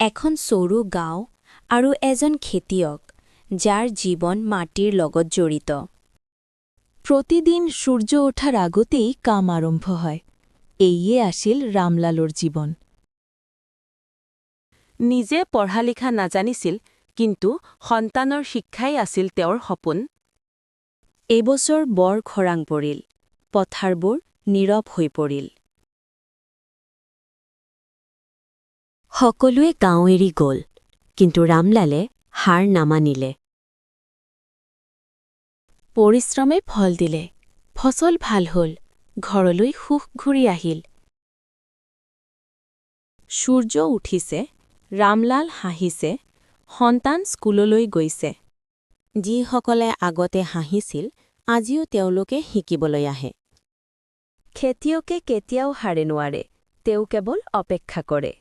এখন সৰু গাঁও আৰু এজন খেতিয়ক যাৰ জীৱন মাটিৰ লগত জড়িত। প্ৰতিদিন সূৰ্য ওঠাৰ আগতেই কাম আৰম্ভ হয়। এইয়ে আছিল ৰামলালৰ জীৱন। নিজে পঢ়া লিখা নাজানিছিল, কিন্তু সন্তানৰ শিক্ষাই আছিল তেওঁৰ সপোন। এইবছৰ বৰ খৰাং পৰিল, পথাৰবোৰ নীৰৱ হৈ পৰিল। সকলোৱে গাঁও এৰি গ'ল, কিন্তু ৰামলালে হাৰ নামানিলে। পৰিশ্ৰমে ফল দিলে, ফচল ভাল হ'ল, ঘৰলৈ সুখ ঘূৰি আহিল। সূৰ্য উঠিছে, ৰামলাল হাঁহিছে, সন্তান স্কুললৈ গৈছে। যিসকলে আগতে হাঁহিছিল, আজিও তেওঁলোকে শিকিবলৈ আহে। খেতিয়কে কেতিয়াও হাৰে নোৱাৰে, তেওঁ কেৱল অপেক্ষা কৰে।